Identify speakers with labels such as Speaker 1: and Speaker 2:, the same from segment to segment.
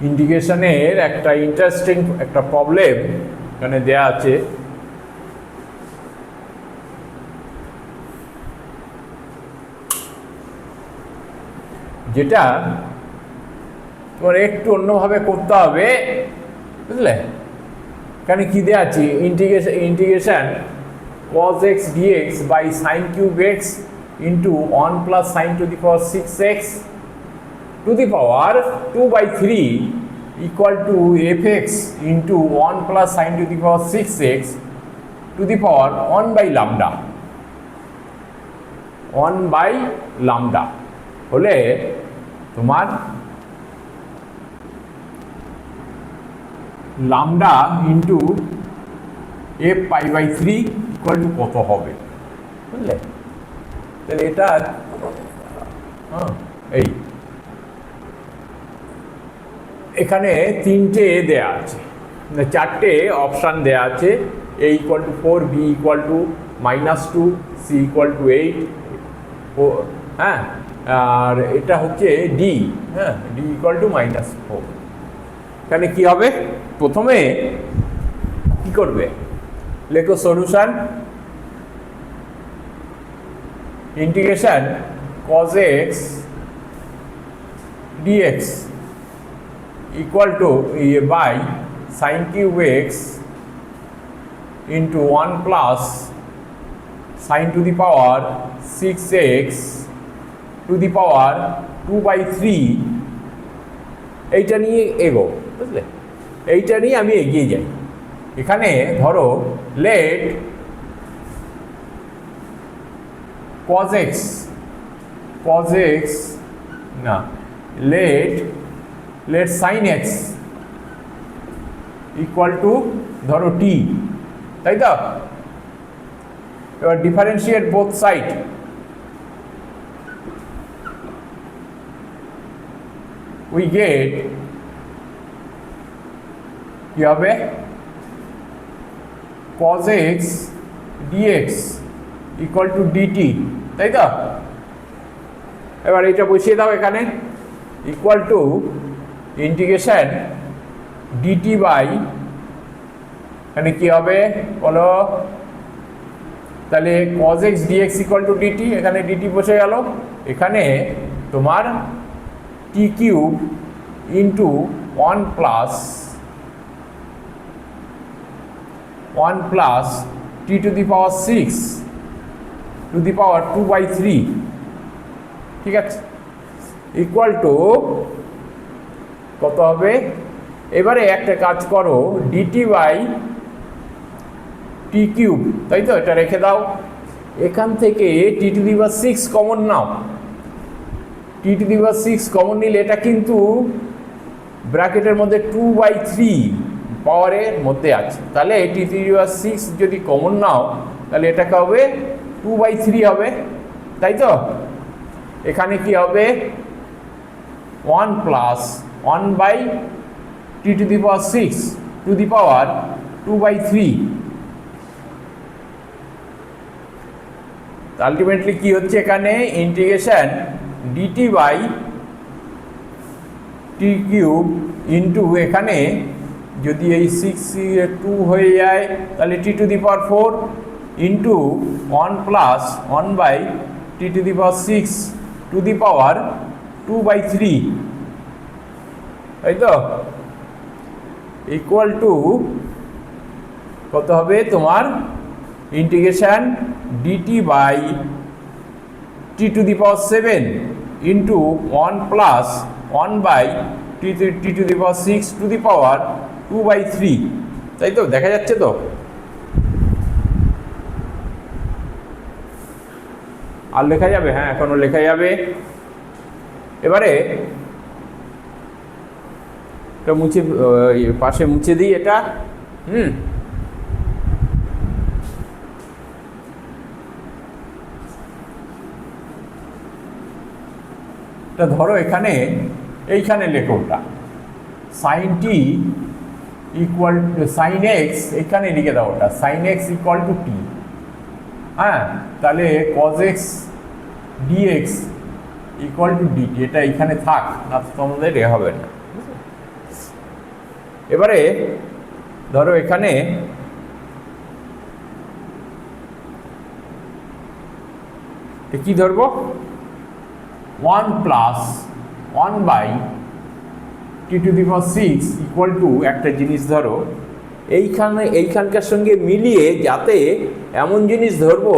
Speaker 1: ইন্টিগ্রেশনের একটা ইন্টারেস্টিং একটা প্রবলেম এখানে দেয়া আছে। যেটা তোমার একটু অন্যভাবে করতে হবে, বুঝলে? এখানে কি দেওয়া আছে, integration cos x dx by sin cube x into 1 plus sin to the power 6x to the power 2 by 3 equal to fx into 1 plus sin to the power 6x to the power 1 by lambda 1 by lambda হলে তোমার lambda into f pi by 3 equal to কত হবে, বুঝলে? তাহলে এটা এই এখানে তিনটে দেয়া আছে, চারটে অপশান দেয়া আছে। a equal to 4, b equal to -2, c equal to 8, হ্যাঁ, আর এটা হচ্ছে d, হ্যাঁ, d equal to -4। এখানে কি হবে, প্রথমে কি করবে, লেখো solution integration cos x dx equal to by sin cube x into 1 plus sin to the power 6x to the power 2 by 3, এইটা নিয়ে এগো, বুঝলে? এইটা নিয়ে আমি এগিয়ে যাই। এখানে ধরো লেট cos x না, let sin x equal to ধরো t, তাই তো? এবার differentiate both side, we get কি হবে, cos x dx equal to dt, তাই তো? এবার এটা বসিয়ে দাও এখানে, equal to integration dt by, এখানে কি হবে বলো, তাহলে cos x dx equal to dt, এখানে dt বসে গেল, এখানে তোমার t cube into 1 plus t to the power 6 to the power 2 by 3, ঠিক আছে, ইকুয়াল টু কত হবে? এবারে একটা কাজ করো, dt বাই t কিউব, তাই তো? এটা রেখে দাও, এখান থেকে t to the power 6 common now, t to the power 6 common নিলে এটা কিন্তু ব্র্যাকেটের মধ্যে 2 by 3 পাওয়ারের মধ্যে আছে, তাহলে t to the power 6 যদি কমন নাও তাহলে এটা কি হবে, 2 by 3 হবে, তাই তো? এখানে কি হবে, 1 plus 1 by t to the power 6 to the power 2 by 3, ultimately কি হচ্ছে এখানে, integration dt by t cube into, এখানে যদি এই 6 2 হয়ে যায় তাহলে t to the power 4 into 1 plus 1 by t to the power 6 to the power 2 by 3, তাই তো? ইকুয়াল টু কত হবে তোমার, integration dt by t to the power 7 into 1 plus 1 by t to the power 6 to the power 2 by 3, তাই তো? দেখা যাচ্ছে তো? আর লেখা যাবে? হ্যাঁ, এখনো লেখা যাবে। এবারে এটা মুছে, পাশে মুছে দিই এটা, ধরো এখানে এইখানে লেখো ওটা sin t equal to sin x, এখানে লিখে দাও ওটা sin x equal two t, হ্যাঁ, তাহলে cos x dx equal to dt, এটা এখানে থাক, না তোমাদের এ হবে না, এবারে ধরো এখানে কি ধরবো, 1 প্লাস 1/t⁶ ইকুয়াল টু একটা জিনিস ধরো এইখানকার সঙ্গে মিলিয়ে যাতে এমন জিনিস ধরবো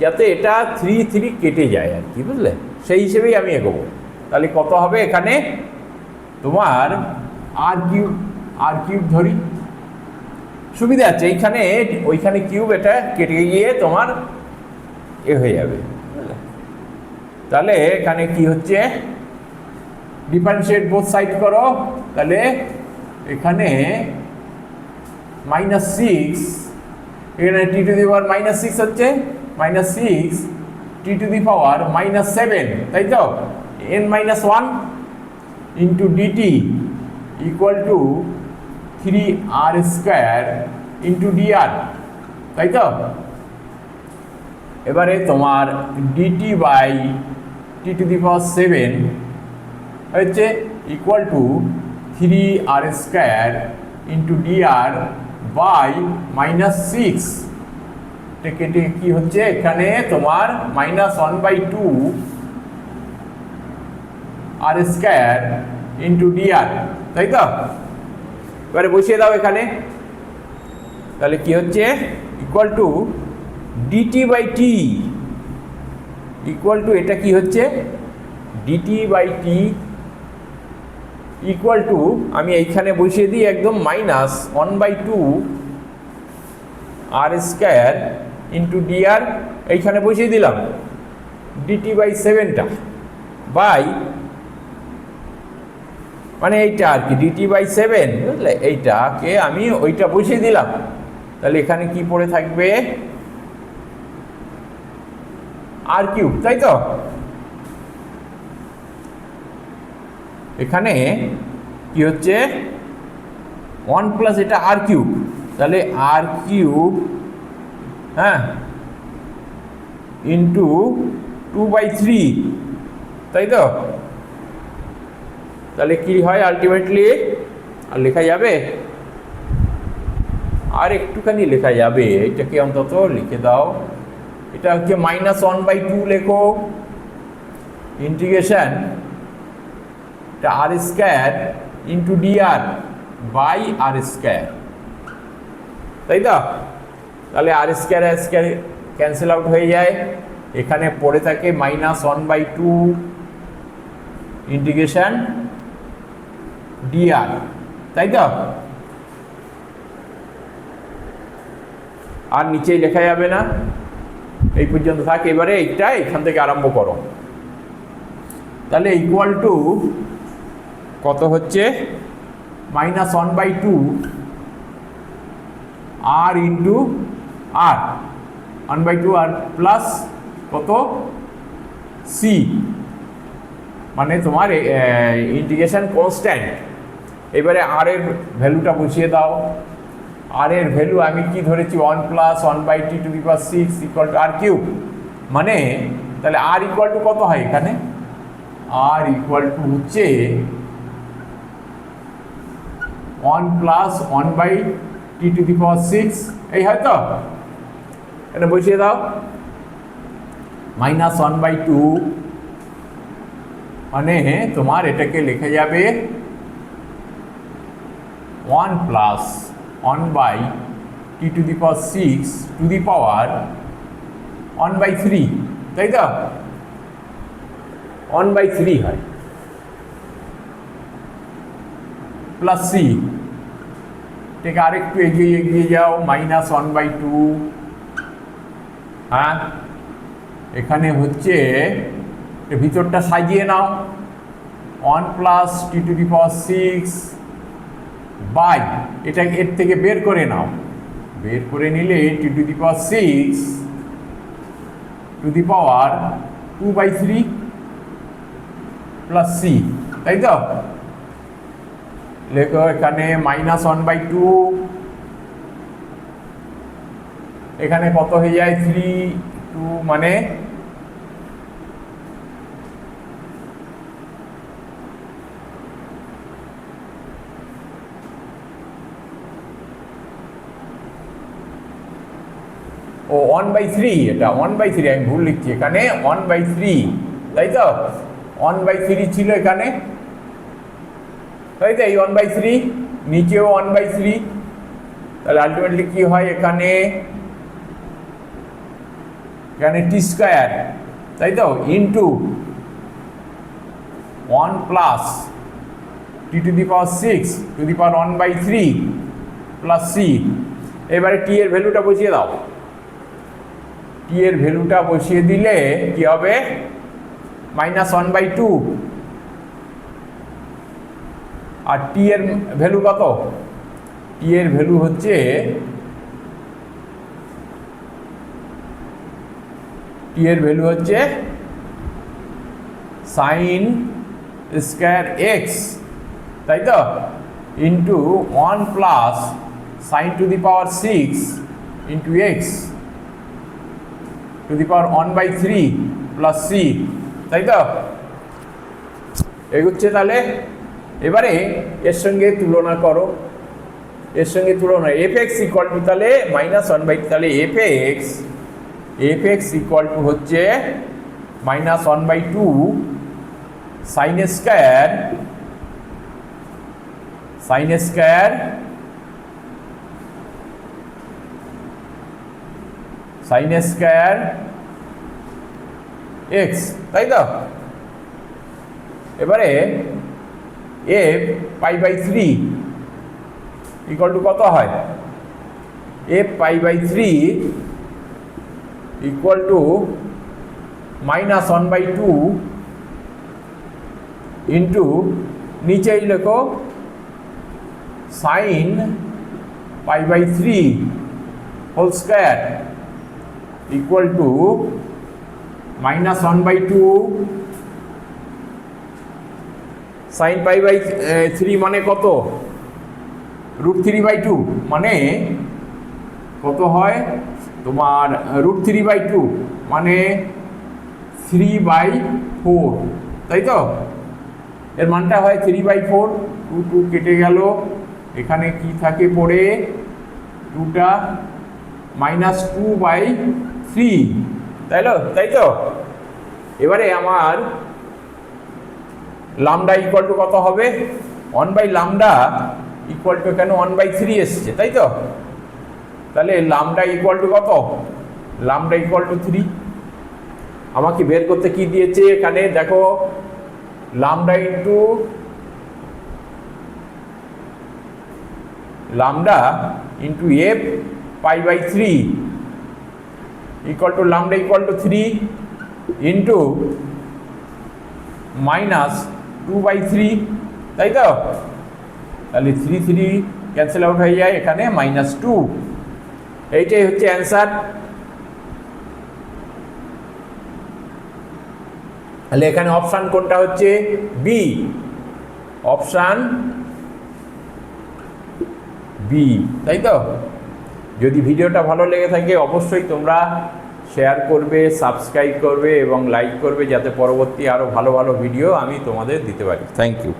Speaker 1: যাতে এটা 3 কেটে যায় আর কি, বুঝলে? সেই হিসেবেই আমি এগোবো। তাহলে কত হবে এখানে তোমার r³ ধরি, সুবিধা আছে এইখানে, ওইখানে কিউব, এটা কেটে গিয়ে তোমার হয়ে যাবে। তাহলে এখানে কি হচ্ছে, ডিফারেন্সিয়েট বোথ সাইড করো, তাহলে এখানে -6, এখানে t⁻⁻6 হচ্ছে -6 t⁻⁻7, তাই তো, n-1 into dt equal to 3r² into dr, তাই তো। এবারে তোমার dt/t⁻7 হচ্ছে equal to 3r² into dr by -6, কেটে কি হচ্ছে এখানে তোমার -1/2 r² ইন্টু dr, তাই তো। এবারে বসিয়ে দাও এখানে, তাহলে কি হচ্ছে equal two dt/t equal to, এটা কি হচ্ছে dt/t ইকুয়াল টু, আমি এইখানে বসিয়ে দিই একদম -1/2 r² ইন্টু dr, এইখানে বসিয়ে দিলাম dt/7টা বাই, মানে এইটা আর কি dt/7, বুঝলে, এইটাকে আমি ওইটা বসিয়ে দিলাম। তাহলে এখানে কি পড়ে থাকবে, r³, তাই তো। এখানে কি হচ্ছে 1 প্লাস এটা r³, তাহলে r³, হ্যাঁ, ইন্টু 2/3, তাই তো। তাহলে কি হয় আলটিমেটলি, আর লেখা যাবে, আর একটুখানি লেখা যাবে, এটাকে অন্তত লিখে দাও, এটা হচ্ছে -1/2 লেখো, ইন্টিগ্রেশন এটা r² into dr by r², তাই তো। তাহলে r² ক্যান্সেল আউট হয়ে যায়, এখানে পড়ে থাকে -1/2 ইন্টিগ্রেশন dr, তাই তো। আর নিচেই লেখা যাবে না, এই পর্যন্ত থাক। এবারে এইটা এখান থেকে আরম্ভ করো, তাহলে ইকুয়াল টু কত হচ্ছে, -1/2 r into r, 1/2 r plus কত c, মানে তোমার ইন্টিগ্রেশন কনস্ট্যান্ট। এবারে r এর ভ্যালুটা বসিয়ে দাও, r এর ভ্যালু আমি কি ধরেছি, 1 plus 1/t⁶ equal to r³, মানে তাহলে r ইকুয়াল টু কত হয় এখানে, r ইকুয়াল টু হচ্ছে 1 প্লাস 1/t⁶, এই হয়তো, এটা বসিয়ে দাও, -1/2, মানে তোমার এটাকে লেখা যাবে 1 plus 1/t⁶ two the power 1/3, তাই তো, 1/3 হয়, প্লাস c, ঠিক আরেকটু এগিয়ে যাও, -1/2, হ্যাঁ, এখানে হচ্ছে ভিতরটা সাজিয়ে নাও, 1 প্লাস t⁶ বাই, এটা এর থেকে বের করে নাও, বের করে নিলে t⁶ two the power 2/3 plus c, তাই তো। লেখো এখানে -1/2, এখানে কত হয়ে যায় 3, 2, মানে ও 1/3, এটা 1/3, আমি ভুল লিখছি এখানে 1/3, তাই তো 1/3 ছিল এখানে, তাই তো এই 1/3, নিচেও 1/3, তাহলে আলটিমেটলি কি হয় এখানে টি স্কোয়ার, তাই তো into 1 plus t to the power 6 to the power 1/3 plus C. এবারে টি এর ভ্যালুটা বসিয়ে দাও, টি এর ভ্যালুটা বসিয়ে দিলে কি হবে -1/2, আর টি এর ভ্যালু কত, টি এর ভ্যালু হচ্ছে সাইন স্কোয়ার এক্স, তাই তো into 1 plus sine to the power 6 into x to the power 1/3 plus C, তাই তো এগুচ্ছে। তাহলে এবারে এর সঙ্গে তুলনা করো, এর সঙ্গে তুলনা এফ এক্স ইকুয়াল টু তাহলে -1/2, তাহলে এফ এক্স ইকুয়াল টু হচ্ছে -1/2 সাইন স্কোয়ার এক্স, তাই তো। এবারে এফ π/3 ইকুয়াল টু কত হয়, এফ π/3 ইকুয়াল টু -1/2 ইন্টু নিচেই লেখো sine π/3 whole square equal to -1/2 sine π/3 মানে কত, √3/2, মানে কত হয় তোমার √3/2 মানে 3/4, তাই তো এর মানটা হয় 3/4, 2 কেটে গেল, এখানে কি থাকে পড়ে 2টা -2/3, তাই তো। এবারে আমার লামডা ইকুয়াল টু কত হবে, 1/λ ইকুয়াল টু এখানে 1/3 এসছে, তাই তো। তাহলে লামডা ইকুয়াল টু কত, লামডা ইকুয়াল টু 3। আমাকে বের করতে কি দিয়েছে এখানে দেখো, lambda into F π/3 equal to lambda equal to 3 into -2/3, তাই তো। তাহলে 3 ক্যান্সেল আউট হয়ে যায়, এখানে -2, এইটাই হচ্ছে অ্যান্সার। তাহলে এখানে অপশান কোনটা হচ্ছে, বি, অপশান বি, তাই তো। যদি ভিডিওটা ভালো লেগে থাকে অবশ্যই তোমরা শেয়ার করবে, সাবস্ক্রাইব করবে এবং লাইক করবে, যাতে পরবর্তী আরও ভালো ভালো ভিডিও আমি তোমাদের দিতে পারি। Thank you.